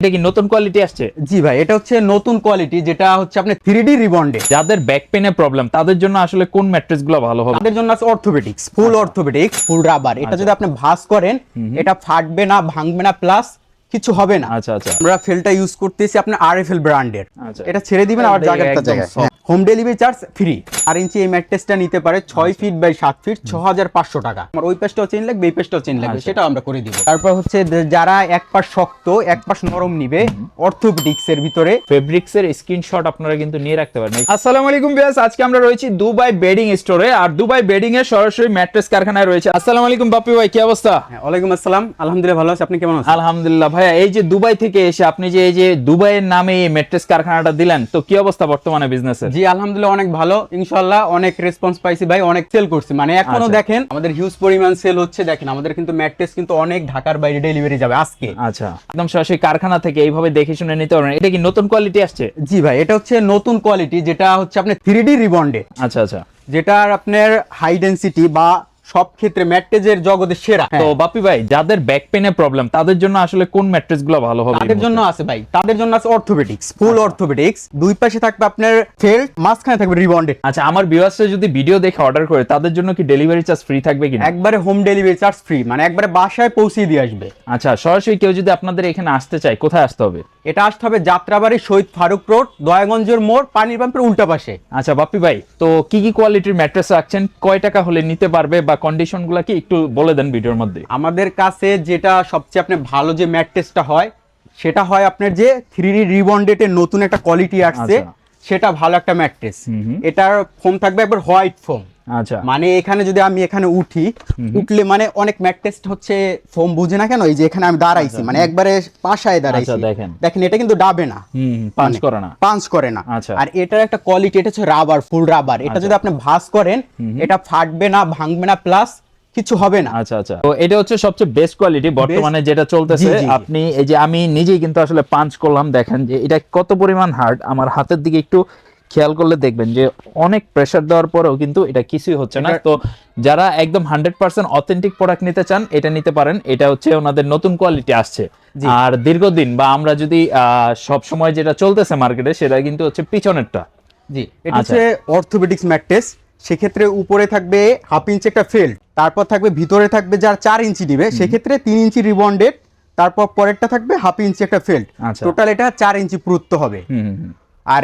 এটা কি নতুন কোয়ালিটি আসছে? জি ভাই, এটা হচ্ছে নতুন কোয়ালিটি, যেটা হচ্ছে আপনি 3D রিবন্ডে। যাদের ব্যাক পেনে প্রবলেম তাদের জন্য আসলে কোন ম্যাট্রেস গুলো ভালো হবে? তাদের জন্য আছে অর্থোপেডিক্স, ফুল অর্থোপেডিক্স, ফুল রাবার। এটা যদি আপনি ভাঁজ করেন, এটা ফাটবে না, ভাঙবে না, প্লাস কিছু হবে না। আচ্ছা আচ্ছা। আমরা ফেলটা ইউজ করতেছি আপনার আরএফএল ব্র্যান্ডের। আচ্ছা। এটা ছেড়ে দিবেন আবার জায়গাটা জায়গায়। Home delivery charge free. 4 ইঞ্চি এই ম্যাট্রেসটা নিতে পারে 6 ফিট বাই 7 ফিট, 6500 টাকা। আমার ওই পেজটাও চেন লাগবে, এই পেজটাও চেন লাগবে, সেটাও আমরা করে দিব। তারপর হচ্ছে যারা এক পাশ শক্ত এক পাশ নরম নিবে, অর্থোপেডিক্স এর ভিতরে ফেব্রিক্স এর স্ক্রিনশট আপনারা কিন্তু নিয়ে রাখতে পারেন। আসসালামু আলাইকুম ভিউয়ার্স, আজকে আমরা রয়েছি দুবাই বেডিং স্টোরে, আর দুবাই বেডিং এর সরাসরি ম্যাট্রেস কারখানায় রয়েছে। আসসালামু আলাইকুম বাপি ভাই, কি অবস্থা? ওয়ালাইকুম আসসালাম, আলহামদুলিল্লাহ ভালো আছি, আপনি কেমন আছেন? আলহামদুলিল্লাহ ভাইয়া। এই যে দুবাই থেকে এসে আপনি যে এই যে দুবাইয়ের নামে এই ম্যাট্রেস কারখানাটা দিলেন, তো কি অবস্থা বর্তমানে বিজনেসের? জি আলহামদুলিল্লাহ অনেক ভালো, ইনশাআল্লাহ অনেক রেসপন্স পাইছি ভাই, অনেক সেল করছি, মানে এখনো আচ্ছা। দেখেন আমাদের হিউজ পরিমাণ সেল হচ্ছে। দেখেন আমাদের কিন্তু ম্যাট্রেস কিন্তু অনেক ঢাকার বাইরে ডেলিভারি যাবে আজকে। আচ্ছা, একদম সরাসরি কারখানা থেকে এইভাবে দেখে শুনে নিতে পারবেন। এটা কি নতুন কোয়ালিটি আসছে? জি ভাই, এটা হচ্ছে নতুন কোয়ালিটি, যেটা হচ্ছে আপনার 3D রিবন্ডে, আচ্ছা আচ্ছা। যেটার আপনার হাই ডেনসিটি বা সব ক্ষেত্রে ম্যাট্রেসের জগতে সেরা। তো বাপি ভাই, যাদের ব্যাক পেনে প্রবলেম তাদের জন্য আসলে কোন ম্যাট্রেস গুলো ভালো হবে? তাদের জন্য আছে ভাই, তাদের জন্য আছে অর্থোপেডিক্স, ফুল অর্থোপেডিক্স। দুই পাশে থাকবে আপনার ফেল্ট, মাঝখানে থাকবে রিবন্ডেড। আচ্ছা, আমার ভিউয়ার্সরা যদি ভিডিও দেখে অর্ডার করে তাদের জন্য কি ডেলিভারি চার্জ ফ্রি থাকবে কিনা? একবারে হোম ডেলিভারি চার্জ ফ্রি, মানে একবারে বাসায় পৌঁছে দিয়ে আসবে। আচ্ছা, সরাসরি কেউ যদি আপনাদের এখানে আসতে চায়, কোথায় আসতে হবে? এটা আসতে হবে যাত্রাবাড়ি শহীদ ফারুক রোড, দয়াগঞ্জের মোড়, পানির পাম্পের উল্টা পাশে। আচ্ছা বাপি ভাই, তো কি কি কোয়ালিটির ম্যাট্রেস রাখছেন, কয় টাকা হলে নিতে পারবে, বা কন্ডিশন গুলা কি একটু বলে দেন ভিডিওর মধ্যে। আমাদের কাছে যেটা সবচেয়ে আপনার ভালো যে ম্যাট্রেসটা হয়, সেটা হয় আপনার যে 3D রিবন্ডেড এর নতুন একটা কোয়ালিটি আসছে, আচ্ছা। সেটা ভালো একটা ম্যাট্রেস। এটার ফোম থাকবে একবার হোয়াইট ফোম। আচ্ছা। মানে এখানে যদি আমি এখানে উঠলে মানে অনেক ম্যাট্রেস হচ্ছে ফোম বুঝে না কেন, এই যে এখানে আমি দাঁড়াইছি, মানে একবারে পাশায় দাঁড়াইছি, আচ্ছা, দেখেন দেখেন এটা কিন্তু ডাবে না, পাঞ্চ করে না। পাঞ্চ করে না। আচ্ছা। আর এটার একটা কোয়ালিটি, এটা হচ্ছে রাবার, ফুল রাবার। এটা যদি আপনি ভাঁজ করেন, এটা ফাটবে না, ভাঙবে না, প্লাস কিছু হবে না। আচ্ছা আচ্ছা। তো এটা হচ্ছে সবচেয়ে বেস্ট কোয়ালিটি বর্তমানে যেটা চলতেছে। জি, জি। আপনি এই যে আমি নিজেই কিন্তু আসলে পাঞ্চ করলাম, দেখেন যে এটা কত পরিমাণ হার্ড। আমার হাতের দিকে একটু খেয়াল করলে দেখবেন যে অনেক প্রেসার দেওয়ার পরেও কিন্তু এটা কিছুই হচ্ছে না। তো যারা একদম 100% অথেন্টিক প্রোডাক্ট নিতে চান, এটা নিতে পারেন। এটা হচ্ছে ওনাদের নতুন কোয়ালিটি আসছে। আর দীর্ঘদিন বা আমরা যদি সব সময় যেটা চলতেছে মার্কেটে, সেটা কিন্তু হচ্ছে পিছনেরটা। জি, এটা হচ্ছে অর্থোপেডিক্স ম্যাট্রেস। সেক্ষেত্রে উপরে থাকবে 1/2 ইঞ্চি একটা ফেল্ট, তারপর থাকবে ভিতরে থাকবে যার 4 ইঞ্চি দিবে, সেক্ষেত্রে 3 ইঞ্চি রিবন্ডেড, তারপর পরেরটা থাকবে 1/2 ইঞ্চি একটা ফেল্ট। আচ্ছা। টোটাল এটা 4 ইঞ্চি পুরুত্ব হবে। আর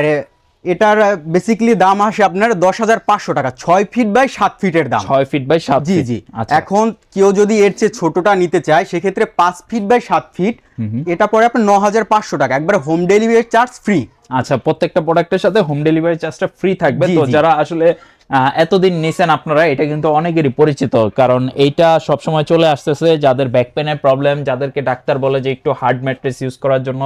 এটার বেসিক্যালি দাম আসে আপনার 10,500 টাকা, 6 ফিট বাই 7 ফিটের দাম। 6 ফিট বাই 7 জি ফিট। জি। আচ্ছা। এখন কেউ যদি এর চেয়ে ছোটটা নিতে চায়, সেক্ষেত্রে 5 ফিট বাই 7 ফিট, এটা পরে আপনার 9,500 টাকা, একবার হোম ডেলিভারি চার্জ ফ্রি। আচ্ছা, প্রত্যেকটা প্রোডাক্টের সাথে হোম ডেলিভারি চার্জটা ফ্রি থাকবে। জি, তো জি। যারা আসলে এতদিন নিছেন আপনারা, এটা কিন্তু অনেকেরই পরিচিত, কারণ এইটা সবসময় চলে আসতেছে। যাদের ব্যাক পেনের প্রবলেম, যাদেরকে ডাক্তার বলে যে একটু হার্ড ম্যাট্রেস ইউজ করার জন্য,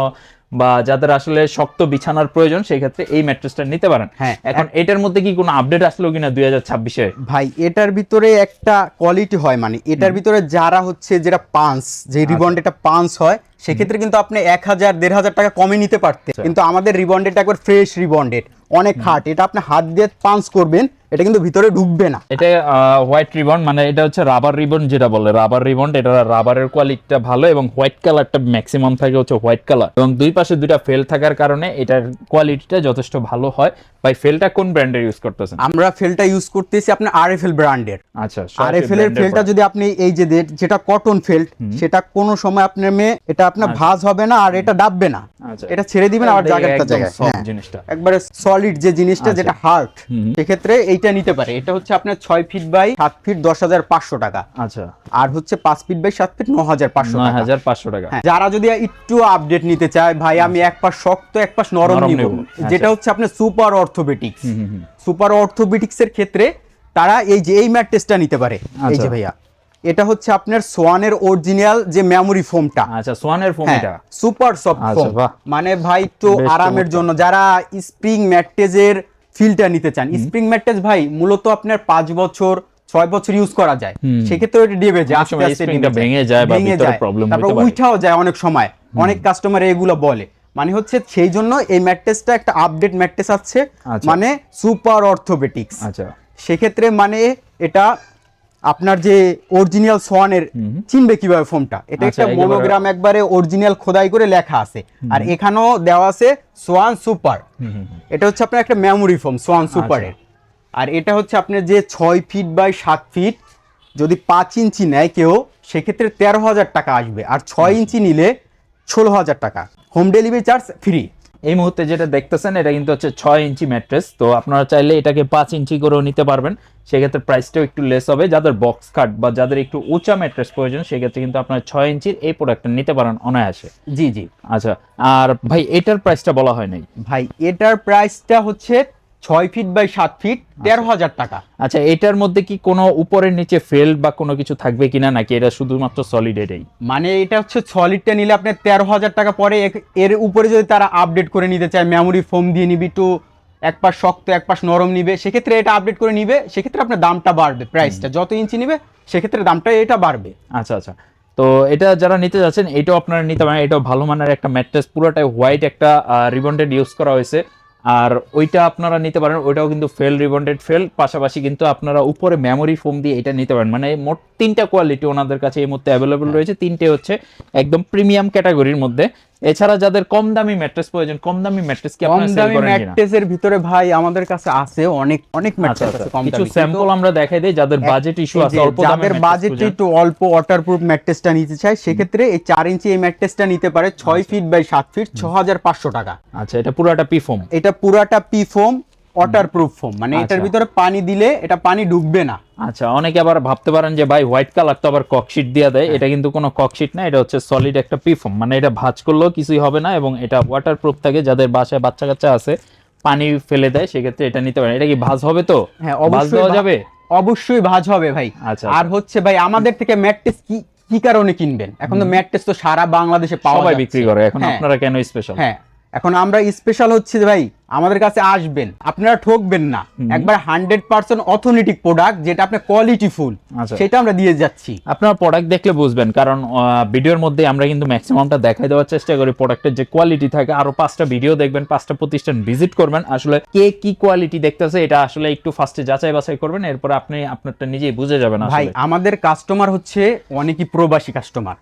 বা যাদের আসলে শক্ত বিছানার প্রয়োজন, সেই ক্ষেত্রে এই ম্যাট্রেসটা নিতে পারেন। হ্যাঁ। এখন এটার মধ্যে কি কোনো আপডেট আসলো কিনা 2026-এ? ভাই এটার ভিতরে একটা কোয়ালিটি হয়, মানে এটার ভিতরে যারা হচ্ছে যেটা পাঞ্চ, যে রিবন্ড এটা পাঞ্চ হয়, সেক্ষেত্রে কিন্তু আপনি 1,000-1,500 টাকা কমে নিতে পারতেন। কিন্তু আমাদের রিবন্ডেড একবার ফ্রেশ রিবন্ডেড, অনেক হার্ড। এটা আপনি হাত দিয়ে পাঞ্চ করবেন, এটা কিন্তু ভিতরে ঢুকবে না। এটা হোয়াইট রিবন, মানে এটা হচ্ছে রাবার রিবন, যেটা বলে রাবার রিবন। এটা রাবারের কোয়ালিটিটা ভালো, এবং হোয়াইট কালারটা ম্যাক্সিমাম থাকে হচ্ছে হোয়াইট কালার, এবং দুই পাশে দুইটা ফেল থাকার কারণে এটার কোয়ালিটিটা যথেষ্ট ভালো হয়। ভাই ফেলটা কোন ব্র্যান্ডের ইউজ করতেছেন? আমরা ফেলটা ইউজ করতেছি আপনার আরএফএল ব্র্যান্ডের। আচ্ছা, আরএফএল এর ফেলটা যদি আপনি এই যে যেটা কটন ফেল্ট, সেটা কোনো সময় আপনার এটা আপনার ভাঁজ হবে না, আর এটা ডাববে না। আচ্ছা। এটা ছেড়ে দিবেন আবার জায়গাটা জায়গায়। সফট জিনিসটা একবারে সলিড যে জিনিসটা, যেটা হার্ড, সেক্ষেত্রে এইটা নিতে পারে। এটা হচ্ছে আপনার 6 ফিট বাই 7 ফিট 10,500 টাকা। আচ্ছা। আর হচ্ছে 5 ফিট বাই 7 ফিট 9,500 টাকা। 9,500 টাকা। হ্যাঁ, যারা যদি একটু আপডেট নিতে চায়, ভাই আমি এক পাশ শক্ত এক পাশ নরম নিব, যেটা হচ্ছে আপনার সুপার অর্থোপেডিক্স। সুপার অর্থোপেডিক্স এর ক্ষেত্রে তারা এই যে এই ম্যাট্রেসটা নিতে পারে। এই যে ভাইয়া, এটা হচ্ছে আপনার সোয়ানের অরিজিনাল যে মেমোরি ফোমটা। আচ্ছা, সোয়ানের ফোম এটা সুপার সফট ফোম। বাহ। মানে ভাই তো আরামের জন্য যারা স্প্রিং ম্যাট্রেসের ফিলটা নিতে চান। স্প্রিং ম্যাট্রেস ভাই মূলত আপনার 5 বছর 6 বছর ইউজ করা যায়, সেক্ষেত্রে ওটা ডিবে যায়, আস্তে আস্তে ভেঙে যায় বা ভিতরে প্রবলেম হতে তারপর পারে, উঠাও যায় অনেক সময়। অনেক কাস্টমার এগুলো বলে, মানে হচ্ছে সেই জন্য এই ম্যাট্রেসটা একটা আপডেট ম্যাট্রেস আছে, মানে সুপার অর্থোপেডিক্স। আচ্ছা। সেক্ষেত্রে মানে এটা আপনার যে অরিজিনাল সোয়ানের চিনবে কিভাবে ফোমটা, এটা আচ্ছা, একটা মনোগ্রাম একবারে অরিজিনাল খোদাই করে লেখা আছে, আর এখানেও দেওয়া আছে সোয়ান সুপার। এটা হচ্ছে আপনার একটা মেমোরি ফোম সোয়ান সুপারের। আর এটা হচ্ছে আপনার যে 6 ফিট বাই 7 ফিট যদি 5 ইঞ্চি নেয় কেউ, সেক্ষেত্রে 13,000 টাকা আসবে, আর 6 ইঞ্চি নিলে 16,000 টাকা। Home delivery charge free. এই মুহূর্তে যেটা দেখতেছেন এটা কিন্তু হচ্ছে 6 ইঞ্চি ম্যাট্রেস, তো আপনারা চাইলে এটাকে 5 ইঞ্চি করেও নিতে পারবেন, সেক্ষেত্রে প্রাইসটাও একটু লেস হবে। যাদের বক্স কাট বা যাদের একটু উঁচা ম্যাট্রেস প্রয়োজন, সেক্ষেত্রে কিন্তু আপনারা 6 ইঞ্চির এই প্রোডাক্টটা নিতে পারেন অনায়াসে। জি জি। আচ্ছা, আর ভাই এটার প্রাইসটা বলা হয় নাই। ভাই এটার প্রাইসটা হচ্ছে 6 ফিট বাই 7 ফিট 13,000 টাকা। আচ্ছা, এটার মধ্যে কি কোনো উপরের নিচে ফেল বা কোনো কিছু থাকবে কিনা, নাকি এটা শুধুমাত্র সলিড এটাই? মানে এটা হচ্ছে সলিডটা নিলে আপনার 13,000 টাকা পরে, এর উপরে যদি তারা আপডেট করে নিতে চায়, মেমোরি ফোম দিয়ে নিবি, একটু এক পাশ শক্ত এক পাশ নরম নিবে, সেক্ষেত্রে এটা আপডেট করে নিবে, সেক্ষেত্রে আপনার দামটা বাড়বে, প্রাইসটা যত ইঞ্চি নিবে সেক্ষেত্রে দামটা এটা বাড়বে। আচ্ছা আচ্ছা, তো এটা যারা নিতে যাচ্ছেন এটাও আপনারা নিতে পারেন। এটাও ভালো মানের একটা ম্যাট্রেস, পুরোটাই হোয়াইট একটা রিবন্ডেড ইউজ করা হয়েছে। আর ওইটা আপনারা নিতে পারেন, ওইটাও কিন্তু ফেল রিবন্ডেড ফেল, পাশাপাশি কিন্তু আপনারা উপরে মেমোরি ফোম দিয়ে এটা নিতে পারেন। মানে মোট 3টা কোয়ালিটি ওনাদের কাছে এই মুহূর্তে অ্যাভেলেবল রয়েছে, 3টে হচ্ছে একদম প্রিমিয়াম ক্যাটাগরির মধ্যে। এছাড়া যাদের কম দামি ম্যাট্রেস প্রয়োজন, কম দামি ম্যাট্রেস কি আপনারা সেল করেন কিনা? ম্যাট্রেসের ভিতরে ভাই আমাদের কাছে আছে অনেক অনেক ম্যাট্রেস আছে কম দামি, কিছু স্যাম্পল আমরা দেখাই দেই যাদের বাজেট ইস্যু আছে, অল্প দামে যাদের বাজেট একটু অল্প ওয়াটারপ্রুফ ম্যাট্রেসটা নিতে চায়, সেক্ষেত্রে এই 4 ইঞ্চি এই ম্যাট্রেসটা নিতে পারে 6 ফিট বাই 7 ফিট 6,500 টাকা। আচ্ছা, এটা পুরোটা পি ফোম? এটা পুরাটা পি ফোম, ওয়াটারপ্রুফ ফোম, মানে এটার ভিতরে পানি দিলে এটা পানি ঢুকবে না। আচ্ছা, অনেকে আবার ভাবতে পারেন যে ভাই হোয়াইট কালার তো আবার ককশিট দিয়ে দেয়, এটা কিন্তু কোনো ককশিট না, এটা হচ্ছে সলিড একটা পি ফোম, মানে এটা ভাঁজ করলেও কিছুই হবে না, এবং এটা ওয়াটারপ্রুফ থাকে। যাদের বাসায় বাচ্চা কাচ্চা আছে পানি ফেলে দেয়, সেক্ষেত্রে এটা নিতে পারেন। এটা কি ভাঁজ হবে তো? হ্যাঁ, ভাঁজ অবশ্যই দেওয়া যাবে, অবশ্যই ভাঁজ হবে ভাই। আচ্ছা, আর হচ্ছে ভাই আমাদের থেকে ম্যাট্রেস কি কি কারণে কিনবেন? এখন তো ম্যাট্রেস তো সারা বাংলাদেশে পাওয়া যায়, সবাই বিক্রি করে, এখন আপনারা কেন স্পেশাল? হ্যাঁ, এখন আমরা স্পেশাল হচ্ছে ভাই আমাদের কাছে আসবেন, আপনারা ঠকবেন না, একবার 100% অথেন্টিক প্রোডাক্ট, যেটা আপনার কোয়ালিটি ফুল, সেটা আমরা দিয়ে যাচ্ছি। আপনারা প্রোডাক্ট দেখলে বুঝবেন, কারণ ভিডিওর মধ্যে আমরা কিন্তু ম্যাক্সিমামটা দেখাই দেওয়ার চেষ্টা করি প্রোডাক্টের যে কোয়ালিটি থাকে। আরো 5টা ভিডিও দেখবেন, 5টা প্রতিষ্ঠান ভিজিট করবেন, আসলে কে কি কোয়ালিটি দেখতেছে এটা আসলে একটু ফার্স্টে যাচাই বাছাই করবেন, এরপর আপনি আপনারটা নিজেই বুঝে যাবেন। ভাই আমাদের কাস্টমার হচ্ছে অনেকই প্রবাসী কাস্টমার,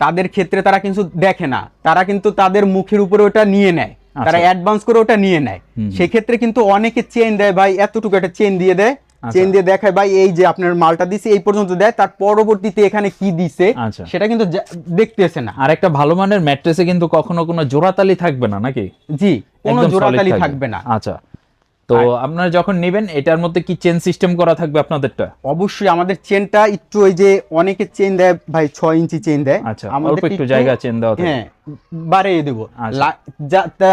তাদের ক্ষেত্রে তারা কিন্তু দেখে না, তারা কিন্তু তাদের মুখের উপরে ওটা নিয়ে নেয়, তারা অ্যাডভান্স করে ওটা নিয়ে নেয়। সেক্ষেত্রে কিন্তু অনেকে চেন দেয় ভাই, এতটুকু একটা চেন দিয়ে দেয়, চেন দিয়ে দেখায় ভাই এই যে আপনার মালটা দিছে এই পর্যন্ত দেয়, তার পরবর্তীতে এখানে কি দিছে সেটা কিন্তু দেখতেছে না। আর একটা ভালো মানের ম্যাট্রেসে কিন্তু কখনো কোনো জোড়াতালি থাকবে না, নাকি? জি, কোনো জোড়াতালি থাকবে না। আচ্ছা, তো আপনারা যখন নেবেন এটার মধ্যে কি চেন সিস্টেম করা থাকবে আপনাদেরটা? অবশ্যই আমাদের চেনটা একটু, ওই যে অনেকে চেন দেয় ভাই 6 ইঞ্চি চেন দেয়, আচ্ছা, আমাদের একটু জায়গা চেন দেওয়া থাকে, হ্যাঁ বাড়িয়ে দেব।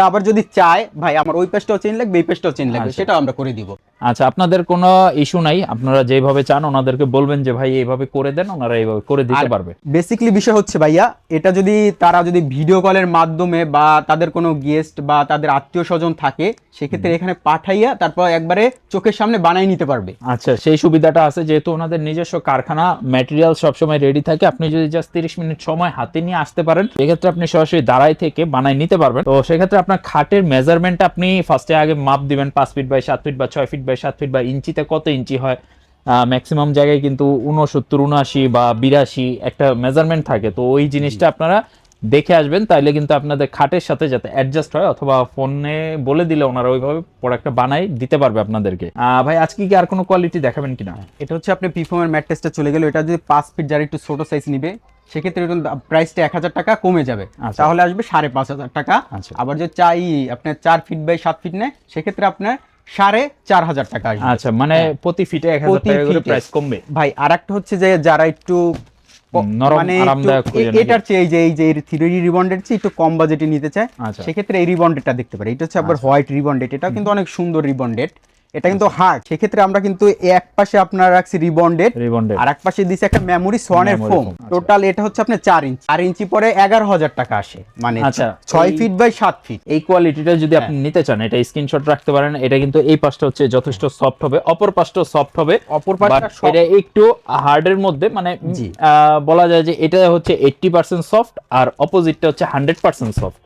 আবার যদি চায় ভাই আমার ওই পাশটাও চেন লাগবে এই পাশটাও চেন লাগবে, সেটাও আমরা করে দিব। আচ্ছা, আপনাদের কোনো ইস্যু নাই, আপনারা যেভাবে চান ওনাদেরকে বলবেন যে ভাই এইভাবে করে দেন, ওনারা এইভাবে করে দিতে পারবে। বেসিক্যালি বিষয় হচ্ছে ভাইয়া, এটা যদি তারা যদি ভিডিও কলের মাধ্যমে বা তাদের কোনো গেস্ট বা তাদের আত্মীয় স্বজন থাকে, সেক্ষেত্রে এখানে পাঠাইয়া তারপর একবারে চোখের সামনে বানাই নিতে পারবে। আচ্ছা, সেই সুবিধাটা আছে, যেহেতু ওনাদের নিজস্ব কারখানা, ম্যাটেরিয়াল সবসময় রেডি থাকে। আপনি যদি জাস্ট 30 মিনিট সময় হাতে নিয়ে আসতে পারেন, সেক্ষেত্রে আপনি সরাসরি দাঁড়াই থেকে বানাই নিতে পারবেন। তো সেক্ষেত্রে আপনার খাটের মেজারমেন্টটা আপনি ফার্স্টে আগে মাপ দিবেন, 5 ফিট বাই 7 ফিট বা 6 ফিট বাই 7 ফিট বা ইঞ্চিতে কত ইঞ্চি হয়। ম্যাক্সিমাম জায়গায় কিন্তু 69, 79 বা 82 একটা মেজারমেন্ট থাকে, তো ওই জিনিসটা আপনারা দেখে আসবেন, তাইলে কিন্তু আপনাদের খাটের সাথে যাতে অ্যাডজাস্ট হয়, অথবা ফোনে বলে দিলে ওনারা ওইভাবে প্রোডাক্টটা বানাই দিতে পারবে আপনাদেরকে। ভাই আজকে কি আর কোনো কোয়ালিটি দেখাবেন কিনা? এটা হচ্ছে আপনি পিফর্মের ম্যাট্রেসটা চলে গেল, এটা যদি 5 ফিট যারা একটু ছোট সাইজ নিবে, সেক্ষেত্রে প্রাইসটা 1000 টাকা কমে যাবে, তাহলে আসবে 5,500 টাকা। আবার যদি চাই আপনার 4 ফিট বাই 7 ফিট নেয়, সেক্ষেত্রে আপনার 4,500 টাকা আসবে। আচ্ছা, মানে প্রতি ফিটে 1000 টাকা করে প্রাইস কমবে। ভাই আরেকটা হচ্ছে যে যারা একটু মানে এটার চেয়ে এই যে 3D রিবন্ডেড চেয়ে একটু কম বাজেটে নিতে চায়, সেক্ষেত্রে এই রিবন্ডেডটা দেখতে পারে। এটা হচ্ছে আবার হোয়াইট রিবন্ডেড, এটাও কিন্তু অনেক সুন্দর রিবন্ডেড, এটা কিন্তু হার্ড। সেক্ষেত্রে আমরা কিন্তু এক পাশে আপনার রাখছি রিবন্ডেড, আর এক পাশে দিছি একটা মেমোরি সোয়ানের ফোম। টোটাল এটা হচ্ছে আপনার 4 ইঞ্চি পরে 11,000 টাকা আসে, মানে 6 ফিট বাই 7 ফিট। এই কোয়ালিটিটা যদি আপনি নিতে চান, এটা স্ক্রিনশট রাখতে পারেন। এটা কিন্তু এই পাশটা হচ্ছে যথেষ্ট সফট হবে, অপর পাশটাও সফট হবে, অপর পাশটা এটা একটু হার্ডের মধ্যে, মানে বলা যায় যে এটা হচ্ছে 80% সফট আর অপোজিটটা হচ্ছে 100% সফট।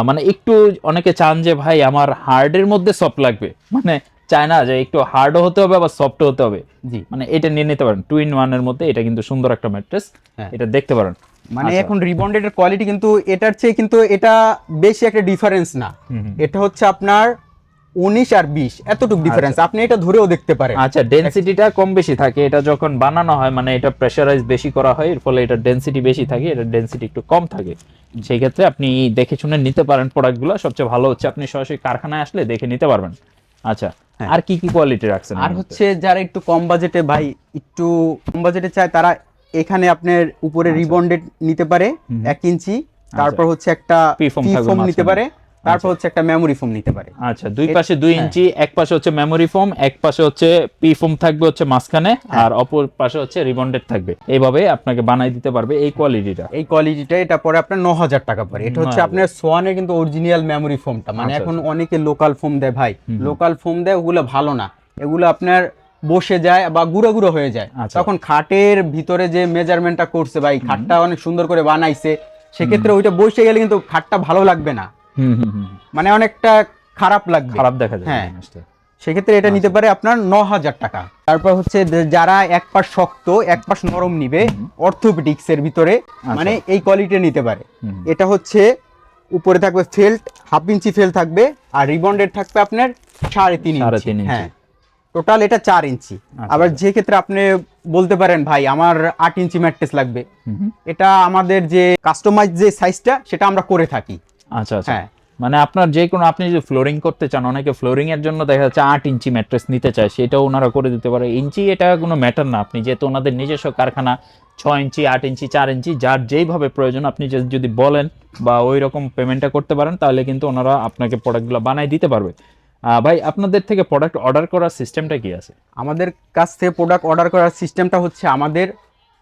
মানে একটু অনেকে চান যে ভাই আমার হার্ডের মধ্যে সফট লাগবে, মানে চায় না যে একটু হার্ডও হতে হবে আবার সফটও হতে হবে, জি মানে এটা নিয়ে নিতে পারেন। 2-in-1 এর মধ্যে এটা কিন্তু সুন্দর একটা ম্যাট্রেস, হ্যাঁ। এটা দেখতে পারেন। মানে আচ্ছা। এখন রিবন্ডেড এর কোয়ালিটি কিন্তু এটার চেয়ে কিন্তু এটা বেশি একটা ডিফারেন্স না, এটা হচ্ছে আপনার 19 আর 20 এতটুকু ডিফারেন্স, আপনি এটা ধরেও দেখতে পারেন। আচ্ছা, ডেনসিটিটা কম বেশি থাকে, এটা যখন বানানো হয় মানে এটা প্রেসারাইজ বেশি করা হয়, এর ফলে এটা ডেনসিটি বেশি থাকে, এটা ডেনসিটি একটু কম থাকে। সেই ক্ষেত্রে আপনি দেখে শুনে নিতে পারেন প্রোডাক্টগুলো, সবচেয়ে ভালো হচ্ছে আপনি সরাসরি কারখানায় আসলে দেখে নিতে পারবেন। আচ্ছা, আর কি কি কোয়ালিটি রাখছেন? আর হচ্ছে যারা একটু কম বাজেটে ভাই, একটু কম বাজেটে চায়, তারা এখানে আপনার উপরে রিবন্ডেড নিতে পারে 1 ইঞ্চি, তারপর হচ্ছে একটা P-foam পি থাকবে ফোম নিতে মাঝখানে। পারে, তারপর হচ্ছে একটা মেমোরি ফোম নিতে পারে। আচ্ছা, দুই পাশে 2 ইঞ্চি, এক পাশে হচ্ছে মেমোরি ফোম, এক পাশে হচ্ছে পি ফোম থাকবে হচ্ছে মাঝখানে, আর অপর পাশে হচ্ছে রিবন্ডেড থাকবে। এইভাবে আপনাকে বানাই দিতে পারবে এই কোয়ালিটিটা। এই কোয়ালিটিটা এটা পরে আপনার 9000 টাকা পড়ে। এটা হচ্ছে 9000 আপনার সোয়ানের কিন্তু অরিজিনাল মেমোরি ফোমটা, মানে আচ্ছা, এখন অনেকে লোকাল ফোম দেয় ভাই, লোকাল ফোম দেয়, ওগুলো ভালো না, এগুলো আপনার বসে যায় বা গুঁড়ো গুঁড়ো হয়ে যায়। আচ্ছা। তখন খাটের ভিতরে যে মেজারমেন্টটা করছে ভাই, খাটটা অনেক সুন্দর করে বানাইছে, সেক্ষেত্রে ওইটা বসে গেলে কিন্তু খাটটা ভালো লাগবে না, মানে অনেকটা খারাপ লাগবে, খারাপ দেখা যায় হ্যাঁ। জিনিসটা। সেক্ষেত্রে এটা নিতে পারে আপনার 9000 টাকা। তারপর হচ্ছে যারা এক পাশ শক্ত এক পাশ নরম নিবে অর্থোপেডিক্স এর ভিতরে, মানে এই কোয়ালিটি নিতে পারে। এটা হচ্ছে উপরে থাকবে ফেল্ট, 1/2 ইঞ্চি ফেল্ট থাকবে, আর রিবন্ডেড থাকবে আপনার 3.5 3.5 ইঞ্চি, ইঞ্চি। হ্যাঁ টোটাল এটা 4 ইঞ্চি। আবার যে ক্ষেত্রে আপনি বলতে পারেন ভাই আমার 8 ইঞ্চি ম্যাট্রেস লাগবে, এটা আমাদের যে কাস্টমাইজ যে সাইজটা সেটা আমরা করে থাকি। আচ্ছা আচ্ছা, হ্যাঁ। মানে আপনার যে কোনো, আপনি যদি ফ্লোরিং করতে চান, অনেকে ফ্লোরিং এর জন্য দেখা যাচ্ছে 8 ইঞ্চি ম্যাট্রেস নিতে চায়, সেটাও ওনারা করে দিতে পারে। ইঞ্চি এটা কোনো ম্যাটার না, আপনি যেহেতু ওনাদের নিজস্ব কারখানা, 6 ইঞ্চি 8 ইঞ্চি 4 ইঞ্চি যার যেইভাবে প্রয়োজন আপনি যদি বলেন বা ওই রকম পেমেন্টটা করতে পারেন, তাহলে কিন্তু ওনারা আপনাকে প্রোডাক্টগুলো বানাই দিতে পারবে। ভাই, আপনাদের থেকে প্রোডাক্ট অর্ডার করার সিস্টেমটা কি আছে? আমাদের কাছ থেকে প্রোডাক্ট অর্ডার করার সিস্টেমটা হচ্ছে আমাদের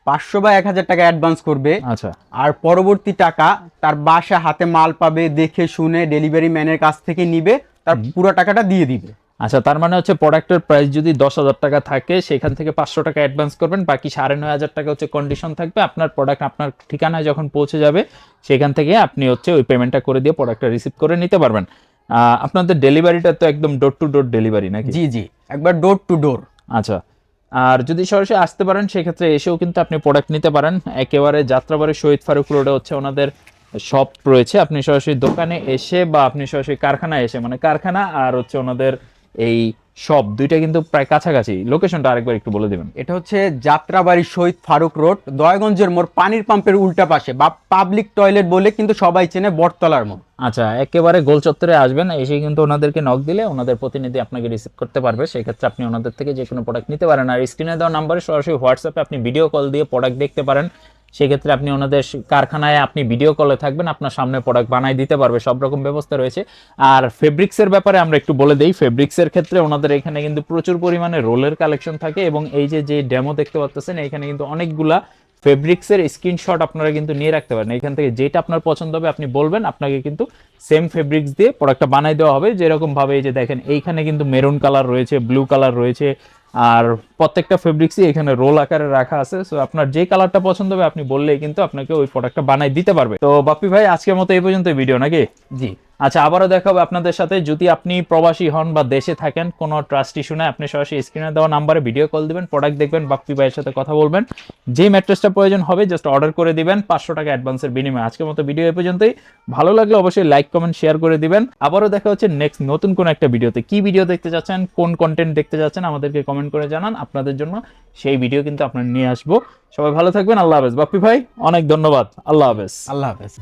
500 বা 1000 টাকা অ্যাডভান্স করবে, আচ্ছা, আর পরবর্তী টাকা তার বাসা হাতে মাল পাবে, দেখে শুনে ডেলিভারি ম্যানের কাছ থেকে নিবে, তার পুরো টাকাটা দিয়ে দিবে। আচ্ছা, তার মানে হচ্ছে প্রোডাক্টের প্রাইস যদি 10,000 টাকা থাকে, সেখান থেকে 500 টাকা অ্যাডভান্স করবেন, বাকি 9,500 টাকা হচ্ছে কন্ডিশন থাকবে। আপনার প্রোডাক্ট আপনার ঠিকানায় যখন পৌঁছে যাবে, সেখান থেকে আপনি হচ্ছে ওই পেমেন্টটা করে দিয়ে প্রোডাক্টটা রিসিভ করে নিতে পারবেন। আপনাদের ডেলিভারিটা তো একদম ডোর টু ডোর ডেলিভারি নাকি? জি জি, একবার ডোর টু ডোর। আচ্ছা, আর যদি সরাসরি আসতে পারেন সেক্ষেত্রে এসেও কিন্তু আপনি প্রোডাক্ট নিতে পারেন। একেবারে যাত্রাবাড়ি শহীদ ফারুক রোডে হচ্ছে ওনাদের শপ রয়েছে, আপনি সরাসরি দোকানে এসে বা আপনি সরাসরি কারখানায় এসে, মানে কারখানা আর হচ্ছে ওনাদের এই শপ দুইটা কিন্তু প্রায় কাছাকাছি। লোকেশনটা আরেকবার একটু বলে দিবেন। এটা হচ্ছে যাত্রাবাড়ি শহীদ ফারুক রোড, দয়াগঞ্জের মোড়, পানির পাম্পের উল্টা পাশে, বা পাবলিক টয়লেট বলে কিন্তু সবাই চেনে, বটতলার মোড়। আচ্ছা, একেবারে গোল চত্বরে আসবেন, এসে কিন্তু ওনাদেরকে নক দিলে ওনাদের প্রতিনিধি আপনাকে রিসিভ করতে পারবে। সেক্ষেত্রে আপনি ওনাদের থেকে যে কোনো প্রোডাক্ট নিতে পারেন। আর স্ক্রিনে দেওয়া নাম্বারে সরাসরি হোয়াটসঅ্যাপে আপনি ভিডিও কল দিয়ে প্রোডাক্ট দেখতে পারেন। সেক্ষেত্রে আপনি ওনাদের কারখানায় আপনি ভিডিও কলে থাকবেন, আপনার সামনে প্রোডাক্ট বানাই দিতে পারবে, সব রকম ব্যবস্থা রয়েছে। আর ফেব্রিক্সের ব্যাপারে আমরা একটু বলে দিই। ফেব্রিক্সের ক্ষেত্রে ওনাদের এখানে কিন্তু প্রচুর পরিমাণে রোলের কালেকশন থাকে, এবং এই যে ডেমো দেখতে পাচ্ছেন এখানে কিন্তু অনেকগুলা ফেব্রিক্সের স্ক্রিনশট আপনারা কিন্তু নিয়ে রাখতে পারেন। এখান থেকে যেটা আপনার পছন্দ হবে আপনি বলবেন, আপনাকে কিন্তু সেম ফেব্রিক্স দিয়ে প্রোডাক্টটা বানাই দেওয়া হবে। যেরকম ভাবে এই যে দেখেন, এইখানে কিন্তু মেরুন কালার রয়েছে, ব্লু কালার রয়েছে, আর প্রত্যেকটা ফেব্রিক্সই এখানে রোল আকারে রাখা আছে। সো আপনার যে কালারটা পছন্দ হবে আপনি বললেই কিন্তু আপনাকে ওই প্রোডাক্টটা বানাই দিতে পারবে। তো বাপ্পি ভাই, আজকের মতো এই পর্যন্ত ভিডিও নাকি? জি। আচ্ছা, আবারও দেখা হবে আপনাদের সাথে। যদি আপনি প্রবাসী হন বা দেশে থাকেন, কোনো ট্রাস্ট ইস্যু নাই, আপনি সরাসরি স্ক্রিনে দেওয়া নাম্বারে ভিডিও কল দিবেন, প্রোডাক্ট দেখবেন, বাপ্পি ভাইয়ের সাথে কথা বলবেন, যে ম্যাট্রেসটা প্রয়োজন হবে জাস্ট অর্ডার করে দিবেন 500 টাকা অ্যাডভান্সের বিনিময়ে। আজকের মতো ভিডিও এই পর্যন্তই। ভালো লাগলে অবশ্যই লাইক কমেন্ট শেয়ার করে দিবেন। আবারও দেখা হচ্ছে নেক্সট নতুন কোন একটা ভিডিওতে। কি ভিডিও দেখতে যাচ্ছেন, কোন কন্টেন্ট দেখতে যাচ্ছেন আমাদেরকে কমেন্ট করে জানান, আপনাদের জন্য সেই ভিডিও কিন্তু আপনারা নিয়ে আসবো। সবাই ভালো থাকবেন, আল্লাহ হাফেজ। বাপ্পি ভাই অনেক ধন্যবাদ, আল্লাহ হাফেজ। আল্লাহ হাফেজ।